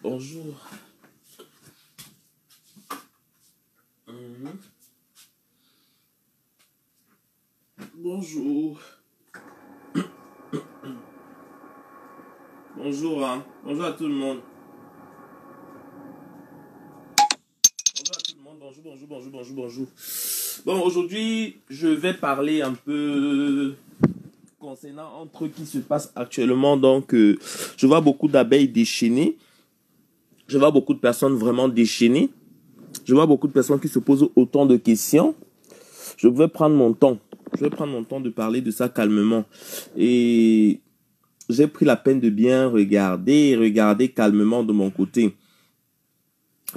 Bonjour. Mhm. Bonjour. Bonjour, hein. Bonjour à tout le monde. Bonjour à tout le monde. Bonjour. Bon, aujourd'hui, je vais parler un peu concernant un truc qui se passe actuellement. Donc, je vois beaucoup d'abeilles déchaînées. Je vois beaucoup de personnes vraiment déchaînées. Je vois beaucoup de personnes qui se posent autant de questions. Je vais prendre mon temps. Je vais prendre mon temps de parler de ça calmement. Et j'ai pris la peine de bien regarder calmement de mon côté.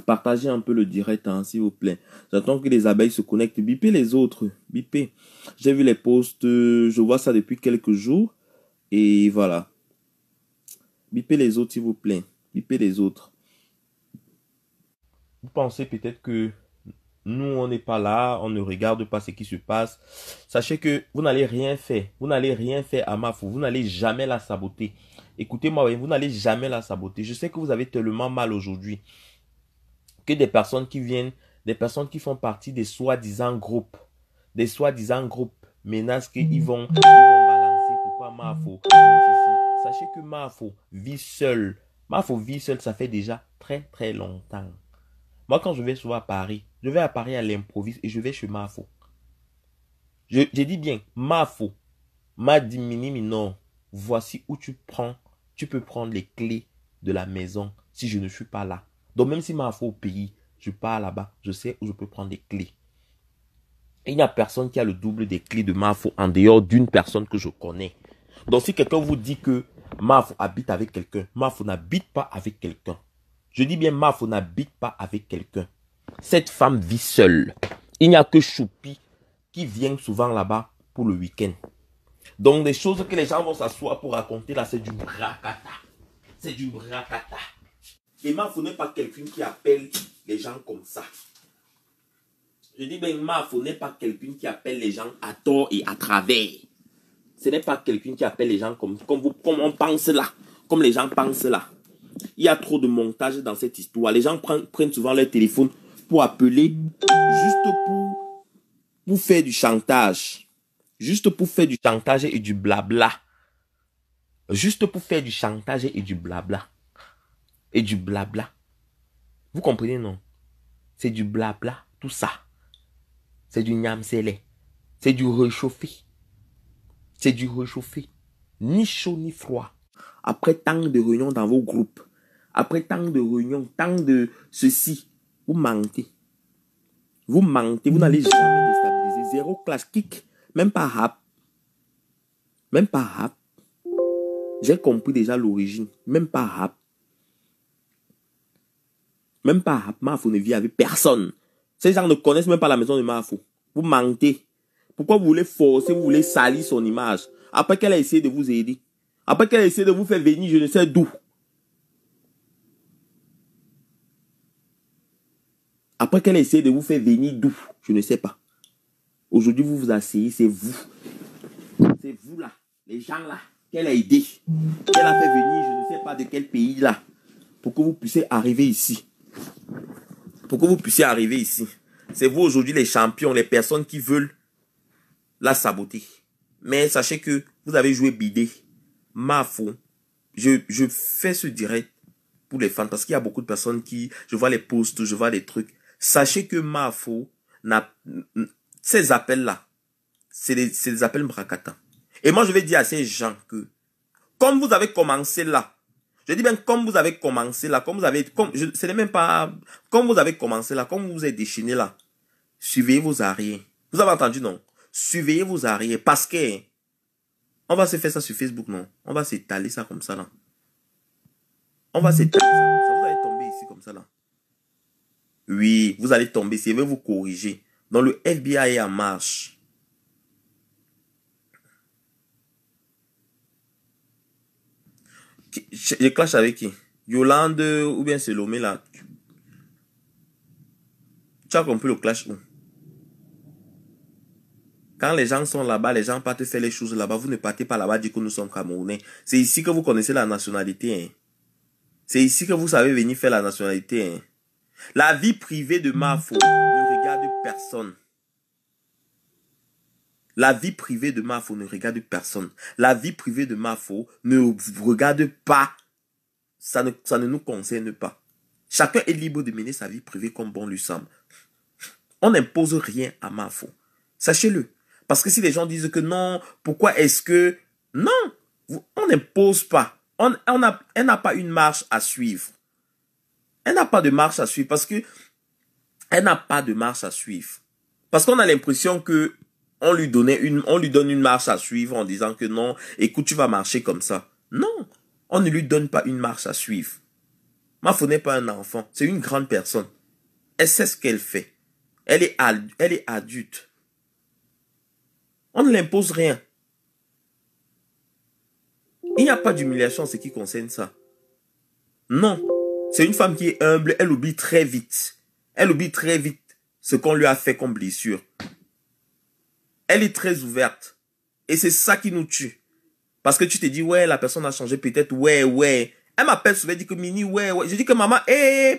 Partagez un peu le direct, hein, s'il vous plaît. J'attends que les abeilles se connectent. Bipez les autres. Bipez. J'ai vu les posts. Je vois ça depuis quelques jours. Et voilà. Bipez les autres, s'il vous plaît. Bipez les autres. Vous pensez peut-être que nous, on n'est pas là, on ne regarde pas ce qui se passe. Sachez que vous n'allez rien faire. Vous n'allez rien faire à Mafo. Vous n'allez jamais la saboter. Écoutez-moi, vous n'allez jamais la saboter. Je sais que vous avez tellement mal aujourd'hui que des personnes qui viennent, des personnes qui font partie des soi-disant groupes, menacent qu'ils vont balancer pourquoi Mafo. Sachez que Mafo vit seul. Mafo vit seul, ça fait déjà très très longtemps. Moi, quand je vais souvent à Paris, je vais à Paris à l'improviste et je vais chez Mafo. Je dis bien, Mafo m'a dit non. Voici où tu peux prendre les clés de la maison si je ne suis pas là. Donc même si Mafo au pays, je pars là-bas, je sais où je peux prendre les clés. Et il n'y a personne qui a le double des clés de Mafo en dehors d'une personne que je connais. Donc si quelqu'un vous dit que Mafo habite avec quelqu'un, Mafo n'habite pas avec quelqu'un. Je dis bien Mafo n'habite pas avec quelqu'un. Cette femme vit seule. Il n'y a que Choupi qui vient souvent là-bas pour le week-end. Donc des choses que les gens vont s'asseoir pour raconter là, c'est du bracata. C'est du bracata. Et Mafo n'est pas quelqu'un qui appelle les gens comme ça. Je dis bien Mafo n'est pas quelqu'un qui appelle les gens à tort et à travers. Ce n'est pas quelqu'un qui appelle les gens comme on pense là. Comme les gens pensent là. Il y a trop de montage dans cette histoire. Les gens prennent souvent leur téléphone pour appeler juste pour faire du chantage. Juste pour faire du chantage et du blabla. Juste pour faire du chantage et du blabla. Et du blabla. Vous comprenez, non? C'est du blabla, tout ça. C'est du nyamsele. C'est du réchauffé. C'est du réchauffé. Ni chaud ni froid. Après tant de réunions dans vos groupes, après tant de réunions, tant de ceci, vous mentez. Vous mentez, vous n'allez jamais déstabiliser. Zéro clash kick, même pas rap. Même pas rap. J'ai compris déjà l'origine. Même pas rap. Même pas rap. Mafo ne vit avec personne. Ces gens ne connaissent même pas la maison de Mafo. Vous mentez. Pourquoi vous voulez forcer, vous voulez salir son image? Après qu'elle a essayé de vous aider. Après qu'elle a essayé de vous faire venir, je ne sais d'où. Après qu'elle a essayé de vous faire venir d'où, je ne sais pas. Aujourd'hui, vous vous asseyez, c'est vous. C'est vous là, les gens là, qu'elle a aidé. Qu'elle a fait venir, je ne sais pas de quel pays là. Pour que vous puissiez arriver ici. Pour que vous puissiez arriver ici. C'est vous aujourd'hui les champions, les personnes qui veulent la saboter. Mais sachez que vous avez joué bidé. Mafo. Je fais ce direct pour les fans parce qu'il y a beaucoup de personnes qui, je vois les posts, je vois des trucs. Sachez que Mafo n'a, ces appels-là, c'est des appels bracata. Et moi, je vais dire à ces gens que, comme vous avez commencé là, je dis bien comme vous avez commencé là, ce n'est même pas, comme vous avez commencé là, comme vous vous êtes déchaîné là, surveillez vos arrières. Vous avez entendu, non? Surveillez vos arrières parce que, on va se faire ça sur Facebook, non? On va s'étaler ça comme ça là. On va s'étaler ça comme ça. Vous allez tomber ici comme ça là. Oui, vous allez tomber. Si je vais vous corriger. Donc le FBI est en marche. Je clash avec qui? Yolande ou bien Salomé là? Tu as compris le clash où? Quand les gens sont là-bas, les gens partent faire les choses là-bas. Vous ne partez pas là-bas dire que nous sommes Camerounais. C'est ici que vous connaissez la nationalité. Hein? C'est ici que vous savez venir faire la nationalité. Hein. La vie privée de Mafo ne regarde personne. La vie privée de Mafo ne regarde personne. La vie privée de Mafo ne regarde pas. Ça ne nous concerne pas. Chacun est libre de mener sa vie privée comme bon lui semble. On n'impose rien à Mafo. Sachez-le. Parce que si les gens disent que non, pourquoi est-ce que... Non, on n'impose pas. Elle n'a pas une marche à suivre. Elle n'a pas de marche à suivre parce que... Elle n'a pas de marche à suivre. Parce qu'on a l'impression que on lui donne une marche à suivre en disant que non, écoute, tu vas marcher comme ça. Non, on ne lui donne pas une marche à suivre. Mafo n'est pas un enfant, c'est une grande personne. Elle sait ce qu'elle fait. Elle est adulte. On ne l'impose rien. Il n'y a pas d'humiliation en ce qui concerne ça. Non, c'est une femme qui est humble, elle oublie très vite. Elle oublie très vite ce qu'on lui a fait comme blessure. Elle est très ouverte. Et c'est ça qui nous tue. Parce que tu te dis, ouais, la personne a changé peut-être, ouais. Elle m'appelle souvent, elle dit que Mini, ouais. Je dis que maman,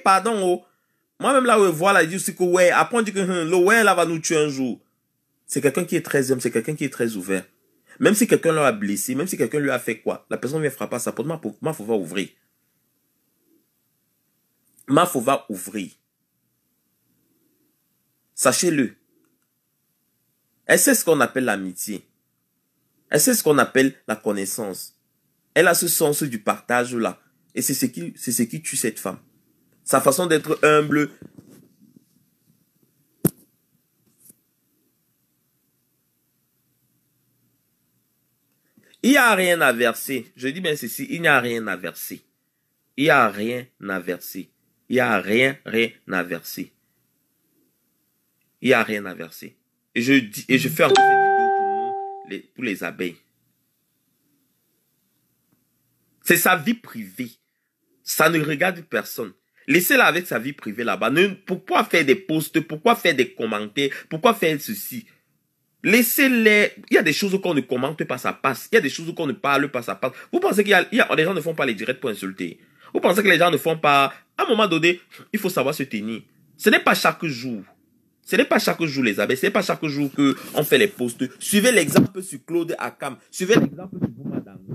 pardon, oh. Moi-même là, ouais, voilà, elle dit aussi que ouais. Après, on dit que le ouais, là va nous tuer un jour. C'est quelqu'un qui est très humble, c'est quelqu'un qui est très ouvert. Même si quelqu'un l'a blessé, même si quelqu'un lui a fait quoi, la personne vient frapper à sa porte, Mafo va ouvrir. Mafo va ouvrir. Sachez-le. Elle sait ce qu'on appelle l'amitié. Elle sait ce qu'on appelle la connaissance. Elle a ce sens du partage là. Et c'est ce qui tue cette femme. Sa façon d'être humble. Il n'y a rien à verser. Je dis bien ceci, il n'y a rien à verser. Il n'y a rien à verser. Il n'y a rien à verser. Il n'y a rien à verser. Et je fais encore cette vidéo pour les abeilles. C'est sa vie privée. Ça ne regarde personne. Laissez-la avec sa vie privée là-bas. Pourquoi faire des posts? Pourquoi faire des commentaires? Pourquoi faire ceci? Laissez-les. Il y a des choses qu'on ne commente pas, ça passe. Il y a des choses qu'on ne parle pas, ça passe. Vous pensez qu'il y a des gens ne font pas les directs pour insulter? Vous pensez que les gens ne font pas... À un moment donné, il faut savoir se tenir. Ce n'est pas chaque jour. Ce n'est pas chaque jour les abeilles. Ce n'est pas chaque jour qu'on fait les posts. Suivez l'exemple sur Claude Akam. Suivez l'exemple sur Bouma Dango.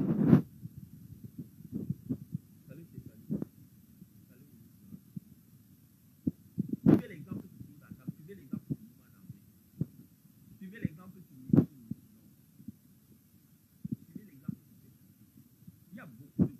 Suivez l'exemple sur Claude Akam. Suivez l'exemple sur Bouma Dango. Suivez l'exemple sur... Suivez l'exemple sur... Il y a beaucoup de...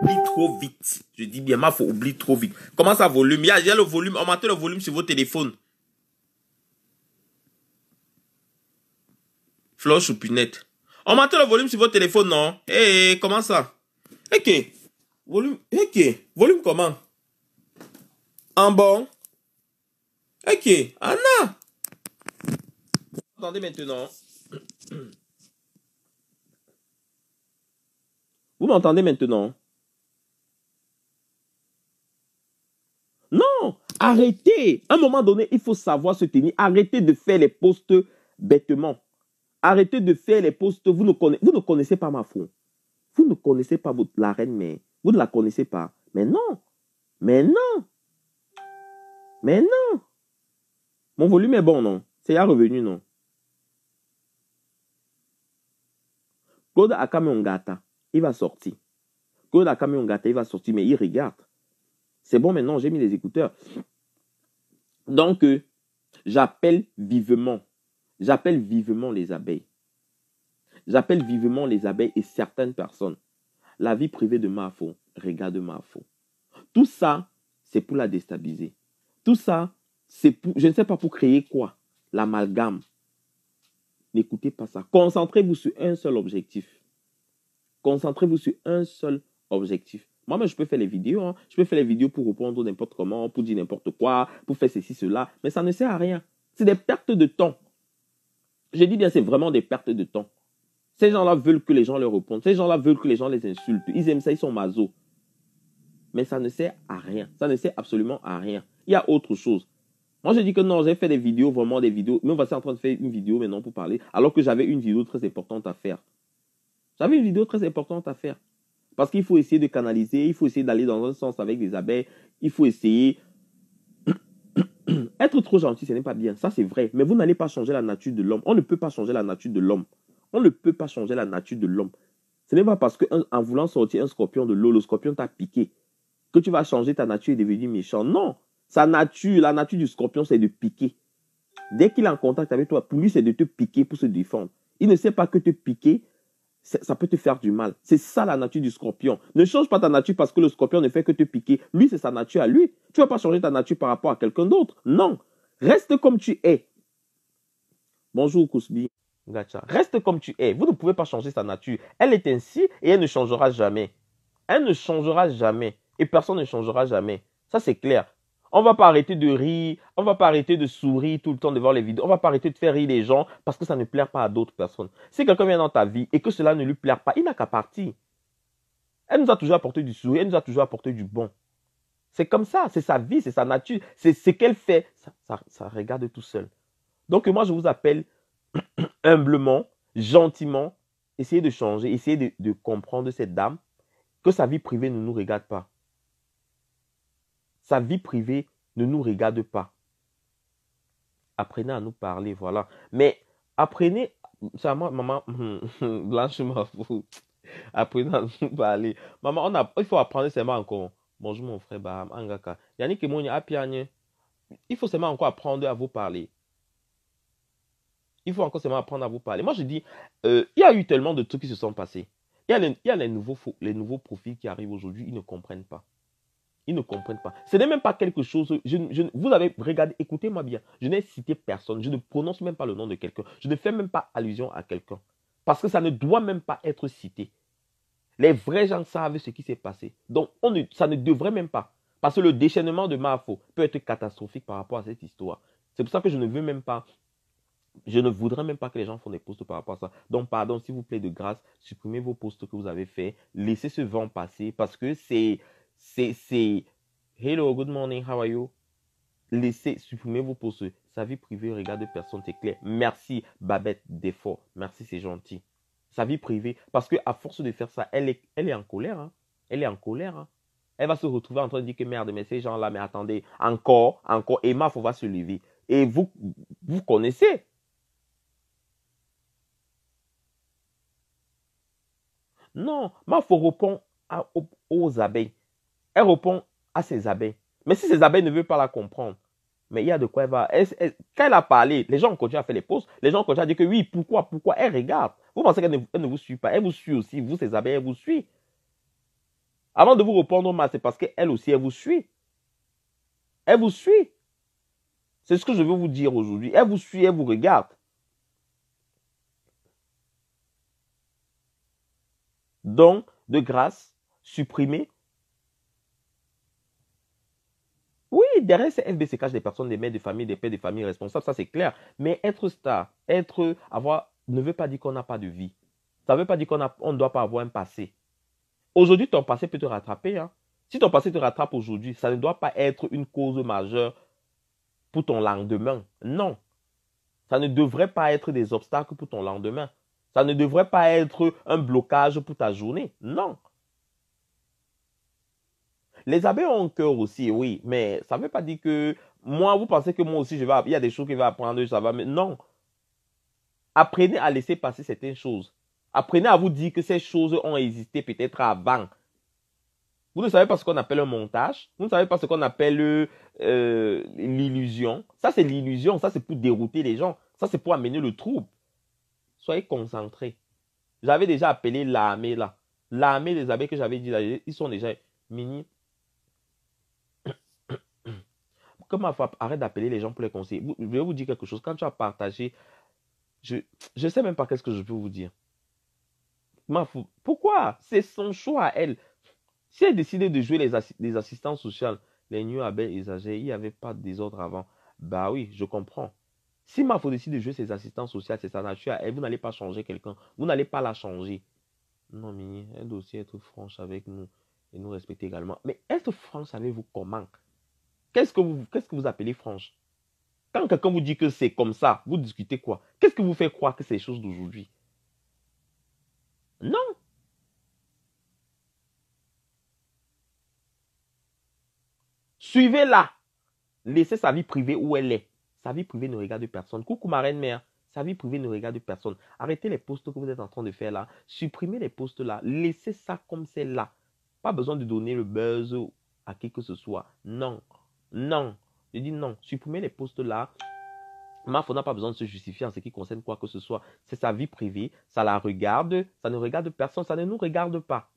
Oublie trop vite. Je dis bien, Mafo oublie trop vite. Comment ça, volume? J'ai le volume. Augmentez le volume sur vos téléphones. Floche ou punette. Augmentez le volume sur vos téléphones, non? Comment ça? Ok. Volume. Ok. Volume comment? En bon. Ok. Anna. Attendez maintenant. Vous m'entendez maintenant? Non, arrêtez. À un moment donné, il faut savoir se tenir. Arrêtez de faire les posts bêtement. Arrêtez de faire les posts. Vous ne connaissez pas Mafo. Vous ne connaissez pas la reine mère. Vous ne la connaissez pas. Mais non. Mais non. Mais non. Mon volume est bon, non? C'est à revenu, non? Claude Akame Ongata, il va sortir. Claude Akame Ongata, il va sortir, mais il regarde. C'est bon maintenant, j'ai mis les écouteurs. Donc, j'appelle vivement les abeilles. J'appelle vivement les abeilles et certaines personnes. La vie privée de Mafo, regarde Mafo. Tout ça, c'est pour la déstabiliser. Tout ça, c'est pour, je ne sais pas pour créer quoi. L'amalgame. N'écoutez pas ça. Concentrez-vous sur un seul objectif. Concentrez-vous sur un seul objectif. Moi, je peux faire les vidéos. Hein. Je peux faire les vidéos pour répondre n'importe comment, pour dire n'importe quoi, pour faire ceci, cela. Mais ça ne sert à rien. C'est des pertes de temps. Je dis bien, c'est vraiment des pertes de temps. Ces gens-là veulent que les gens leur répondent. Ces gens-là veulent que les gens les insultent. Ils aiment ça, ils sont masos. Mais ça ne sert à rien. Ça ne sert absolument à rien. Il y a autre chose. Moi, je dis que non, j'ai fait des vidéos, vraiment des vidéos. Mais on va en train de faire une vidéo maintenant pour parler, alors que j'avais une vidéo très importante à faire. J'avais une vidéo très importante à faire. Parce qu'il faut essayer de canaliser, il faut essayer d'aller dans un sens avec des abeilles, il faut essayer... Être trop gentil, ce n'est pas bien, ça c'est vrai. Mais vous n'allez pas changer la nature de l'homme. On ne peut pas changer la nature de l'homme. On ne peut pas changer la nature de l'homme. Ce n'est pas parce qu'en voulant sortir un scorpion de l'eau, le scorpion t'a piqué, que tu vas changer ta nature et devenir méchant. Non, sa nature, la nature du scorpion, c'est de piquer. Dès qu'il est en contact avec toi, pour lui, c'est de te piquer pour se défendre. Il ne sait pas que te piquer, ça peut te faire du mal. C'est ça la nature du scorpion. Ne change pas ta nature parce que le scorpion ne fait que te piquer. Lui, c'est sa nature à lui. Tu ne vas pas changer ta nature par rapport à quelqu'un d'autre. Non. Reste comme tu es. Bonjour, Kousbi. Gacha. Reste comme tu es. Vous ne pouvez pas changer sa nature. Elle est ainsi et elle ne changera jamais. Elle ne changera jamais. Et personne ne changera jamais. Ça, c'est clair. On ne va pas arrêter de rire, on ne va pas arrêter de sourire tout le temps devant les vidéos, on ne va pas arrêter de faire rire les gens parce que ça ne plaît pas à d'autres personnes. Si quelqu'un vient dans ta vie et que cela ne lui plaît pas, il n'a qu'à partir. Elle nous a toujours apporté du sourire, elle nous a toujours apporté du bon. C'est comme ça, c'est sa vie, c'est sa nature, c'est ce qu'elle fait. Ça regarde tout seul. Donc moi, je vous appelle humblement, gentiment, essayez de changer, essayez de comprendre cette dame, que sa vie privée ne nous regarde pas. Sa vie privée ne nous regarde pas. Apprenez à nous parler, voilà. Mais apprenez, c'est à moi, maman, blanche je m'en fous. Apprenez à nous parler. Maman, il faut apprendre seulement encore. Bonjour mon frère, Baham, Angaka. Yannick et moi, il faut seulement encore apprendre à vous parler. Il faut encore seulement apprendre à vous parler. Moi, je dis, il y a eu tellement de trucs qui se sont passés. Il y a les nouveaux profils qui arrivent aujourd'hui, ils ne comprennent pas. Ils ne comprennent pas. Ce n'est même pas quelque chose... vous avez regardé, écoutez-moi bien. Je n'ai cité personne. Je ne prononce même pas le nom de quelqu'un. Je ne fais même pas allusion à quelqu'un. Parce que ça ne doit même pas être cité. Les vrais gens savent ce qui s'est passé. Donc, ça ne devrait même pas. Parce que le déchaînement de Mafo peut être catastrophique par rapport à cette histoire. C'est pour ça que je ne veux même pas... Je ne voudrais même pas que les gens font des posts par rapport à ça. Donc, pardon, s'il vous plaît, de grâce, supprimez vos posts que vous avez faits. Laissez ce vent passer parce que c'est hello, good morning, how are you? Laissez, supprimez vos posts. Sa vie privée, regarde personne, c'est clair. Merci, Babette Défaut. Merci, c'est gentil. Sa vie privée, parce qu'à force de faire ça, elle est en colère. Hein. Elle est en colère. Hein. Elle va se retrouver en train de dire que merde, mais ces gens-là, mais attendez, encore, et Maf va se lever. Et vous connaissez. Non, Maf répond aux abeilles. Elle répond à ses abeilles. Mais si ses abeilles ne veulent pas la comprendre, mais il y a de quoi elle va... quand elle a parlé, les gens continuent à faire les pauses. Les gens continuent à dire que oui, pourquoi elle regarde. Vous pensez qu'elle ne vous suit pas. Elle vous suit aussi. Vous, ses abeilles, elle vous suit. Avant de vous répondre, c'est parce qu'elle aussi, elle vous suit. Elle vous suit. C'est ce que je veux vous dire aujourd'hui. Elle vous suit, elle vous regarde. Donc, de grâce, supprimez. Oui, derrière ces FB se cachent des personnes, des mères de famille, des pères de famille responsables, ça c'est clair. Mais être star, ne veut pas dire qu'on n'a pas de vie. Ça ne veut pas dire qu'on ne doit pas avoir un passé. Aujourd'hui, ton passé peut te rattraper. Hein. Si ton passé te rattrape aujourd'hui, ça ne doit pas être une cause majeure pour ton lendemain. Non. Ça ne devrait pas être des obstacles pour ton lendemain. Ça ne devrait pas être un blocage pour ta journée. Non. Les abeilles ont un cœur aussi, oui, mais ça ne veut pas dire que moi, vous pensez que moi aussi, il y a des choses que je vais apprendre, ça va, mais non. Apprenez à laisser passer certaines choses. Apprenez à vous dire que ces choses ont existé peut-être avant. Vous ne savez pas ce qu'on appelle un montage. Vous ne savez pas ce qu'on appelle l'illusion. Ça, c'est l'illusion. Ça, c'est pour dérouter les gens. Ça, c'est pour amener le trouble. Soyez concentrés. J'avais déjà appelé l'armée, là. L'armée des abeilles que j'avais dit, là, ils sont déjà mini. Comment arrête d'appeler les gens pour les conseiller. Je vais vous dire quelque chose. Quand tu as partagé, je ne sais même pas qu'est-ce que je peux vous dire. Pourquoi? C'est son choix à elle. Si elle décidait de jouer les assistants sociaux, les new abeilles exagèrent, il n'y avait pas de désordre avant. Bah oui, je comprends. Si Mafo décide de jouer ses assistants sociaux, c'est sa nature, et vous n'allez pas changer quelqu'un. Vous n'allez pas la changer. Non, Mini, elle doit aussi être franche avec nous et nous respecter également. Mais être franche avec vous comment? Qu'est-ce que vous appelez franche? Quand quelqu'un vous dit que c'est comme ça, vous discutez quoi? Qu'est-ce que vous fait croire que c'est les choses d'aujourd'hui? Non. Suivez-la. Laissez sa vie privée où elle est. Sa vie privée ne regarde personne. Coucou ma reine mère. Sa vie privée ne regarde personne. Arrêtez les posts que vous êtes en train de faire là. Supprimez les posts là. Laissez ça comme c'est là. Pas besoin de donner le buzz à qui que ce soit. Non. Non. Je dis non. Supprimez les posts là. Mafo n'a pas besoin de se justifier en ce qui concerne quoi que ce soit. C'est sa vie privée. Ça la regarde. Ça ne regarde personne. Ça ne nous regarde pas.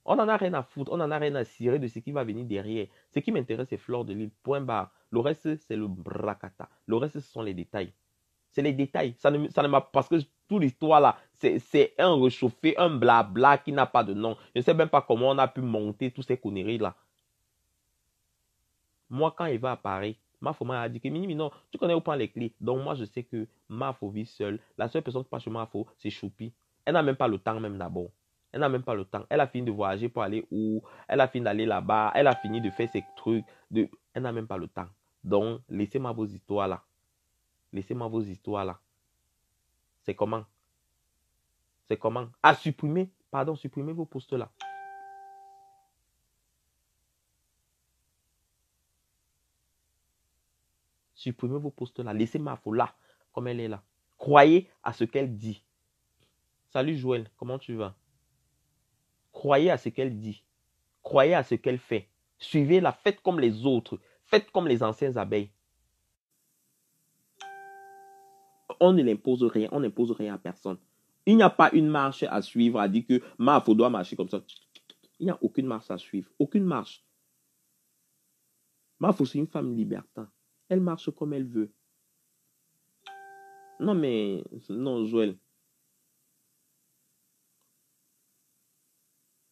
On n'en a rien à foutre, on n'en a rien à cirer de ce qui va venir derrière. Ce qui m'intéresse, c'est Fleur de Lys, point barre. Le reste, c'est le bracata. Le reste, ce sont les détails. C'est les détails. Ça ne m'a parce que toute l'histoire là, c'est un réchauffé, un blabla qui n'a pas de nom. Je ne sais même pas comment on a pu monter toutes ces conneries là. Moi, quand il va à Paris, Mafo m'a dit que Mini, non, tu connais où prendre les clés. Donc moi, je sais que Mafo vit seule. La seule personne qui passe chez Mafo, c'est Choupi. Elle n'a même pas le temps même d'abord. Elle n'a même pas le temps. Elle a fini de voyager pour aller où? Elle a fini d'aller là-bas. Elle a fini de faire ses trucs. Elle n'a même pas le temps. Donc, laissez-moi vos histoires là. Laissez-moi vos histoires là. C'est comment? C'est comment? À supprimer. Pardon, supprimez vos postes là. Supprimez vos postes là. Laissez Mafo là, comme elle est là. Croyez à ce qu'elle dit. Salut Joël, comment tu vas? Croyez à ce qu'elle dit. Croyez à ce qu'elle fait. Suivez-la, faites comme les autres. Faites comme les anciennes abeilles. On ne l'impose rien, on n'impose rien à personne. Il n'y a pas une marche à suivre, à dire que Mafo doit marcher comme ça. Il n'y a aucune marche à suivre. Aucune marche. Mafo, c'est une femme libertin. Elle marche comme elle veut. Non, mais... Non, Joël.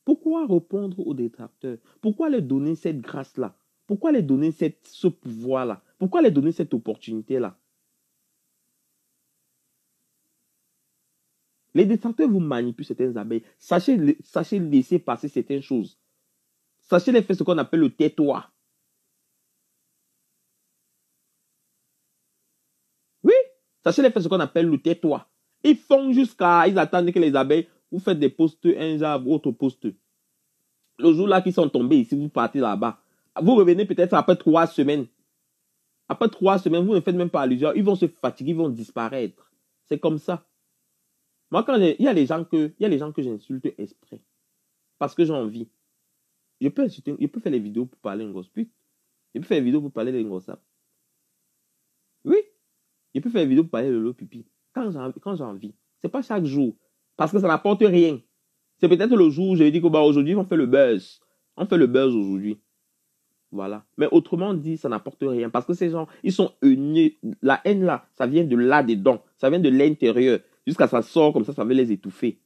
Pourquoi répondre aux détracteurs? Pourquoi leur donner cette grâce-là? Pourquoi leur donner ce pouvoir-là? Pourquoi leur donner cette opportunité-là? Les détracteurs vous manipulent certaines abeilles. Sachez laisser passer certaines choses. Sachez les faire ce qu'on appelle le tais-toi. Oui, sachez les faire ce qu'on appelle le tais-toi. Ils font ils attendent que les abeilles, vous faites des postes, un genre, autre poste. Le jour là qu'ils sont tombés ici, vous partez là-bas. Vous revenez peut-être après 3 semaines. Après 3 semaines, vous ne faites même pas allusion. Ils vont se fatiguer, ils vont disparaître. C'est comme ça. Moi, il y a les gens que j'insulte exprès. Parce que j'ai envie. Je peux faire les vidéos pour parler en grosse pute. Je peux faire des vidéos pour parler de grosse. Oui. Je peux faire des vidéos pour parler de l'eau pipi. Quand j'ai envie. C'est pas chaque jour. Parce que ça n'apporte rien. C'est peut-être le jour où je vais dire que aujourd'hui, on fait le buzz. On fait le buzz aujourd'hui. Voilà. Mais autrement dit, ça n'apporte rien. Parce que ces gens, ils sont haineux. La haine là, ça vient de là-dedans. Ça vient de l'intérieur. Jusqu'à ça sort comme ça va les étouffer.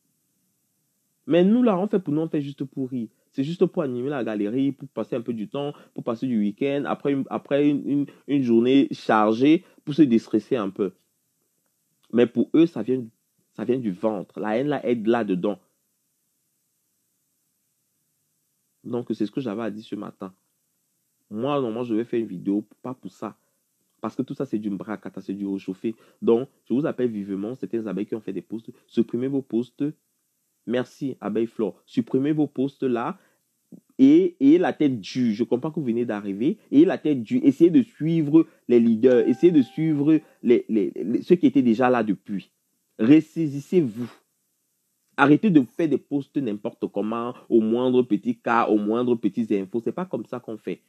Mais nous là, on fait juste pour rire. C'est juste pour animer la galerie, pour passer un peu du temps, pour passer du week-end, après une journée chargée, pour se déstresser un peu. Mais pour eux, ça vient du ventre. La haine là aide là-dedans. Donc c'est ce que j'avais à dire ce matin. Moi, normalement, je vais faire une vidéo, pas pour ça. Parce que tout ça, c'est du bracata, c'est du réchauffé. Donc, je vous appelle vivement, certaines abeilles qui ont fait des posts. Supprimez vos posts. Merci, abeille Flore. Supprimez vos posts là. Et la tête due. Je comprends que vous venez d'arriver. Et la tête due. Essayez de suivre les leaders. Essayez de suivre ceux qui étaient déjà là depuis. Ressaisissez-vous. Arrêtez de faire des posts n'importe comment, au moindre petit cas, au moindre petit infos. C'est pas comme ça qu'on fait.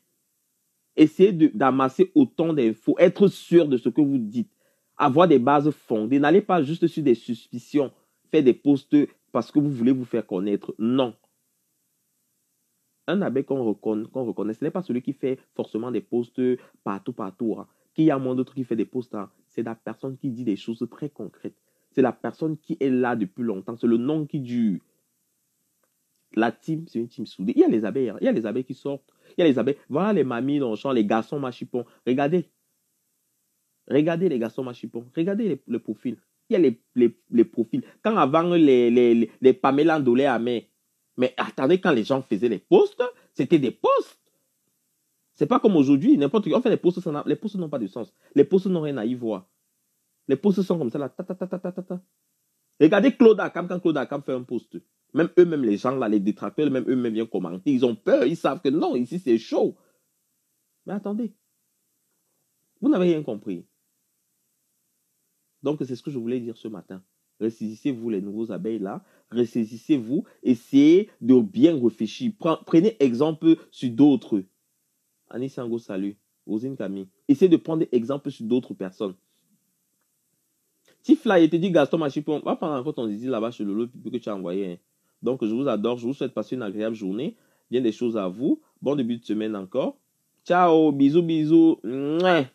Essayez d'amasser autant d'infos. Être sûr de ce que vous dites. Avoir des bases fondées. N'allez pas juste sur des suspicions. Faire des posts parce que vous voulez vous faire connaître. Non. Un abeille qu'on reconnaît, ce n'est pas celui qui fait forcément des posts partout. Hein. Qu'il y a moins d'autres qui fait des posts. Hein. C'est la personne qui dit des choses très concrètes. C'est la personne qui est là depuis longtemps. C'est le nom qui dure. la team, c'est une team soudée. Il y a les abeilles, hein. Il y a les abeilles qui sortent. Il y a les abeilles. Voilà les mamies dans le champ, les garçons machipons. Regardez. Regardez les garçons machipons. Regardez le profil. Il y a les profils. Quand avant les Pamela Ndolé à mais attendez, quand les gens faisaient les posts, c'était des posts. C'est pas comme aujourd'hui. N'importe qui. En fait, les posts n'ont pas de sens. Les posts n'ont rien à y voir. Les posts sont comme ça là. Ta, ta, ta, ta, ta, ta. Regardez Claude Akam, quand Claude Akam fait un post. Même eux-mêmes, les gens là, les détracteurs, même eux-mêmes viennent commenter. Ils ont peur. Ils savent que non, ici c'est chaud. Mais attendez. Vous n'avez rien compris. Donc, c'est ce que je voulais dire ce matin. Ressaisissez-vous les nouveaux abeilles là. Ressaisissez-vous. Essayez de bien réfléchir. Prenez exemple sur d'autres. Annie Sango, salut. Rosine Camille. Essayez de prendre exemple sur d'autres personnes. Tifla, il te dit Gaston Machipon, va prendre encore ton zizi là-bas chez Lolo que tu as envoyé. Hein. Donc, je vous adore. Je vous souhaite passer une agréable journée. Bien des choses à vous. Bon début de semaine encore. Ciao. Bisous, bisous. Mouais.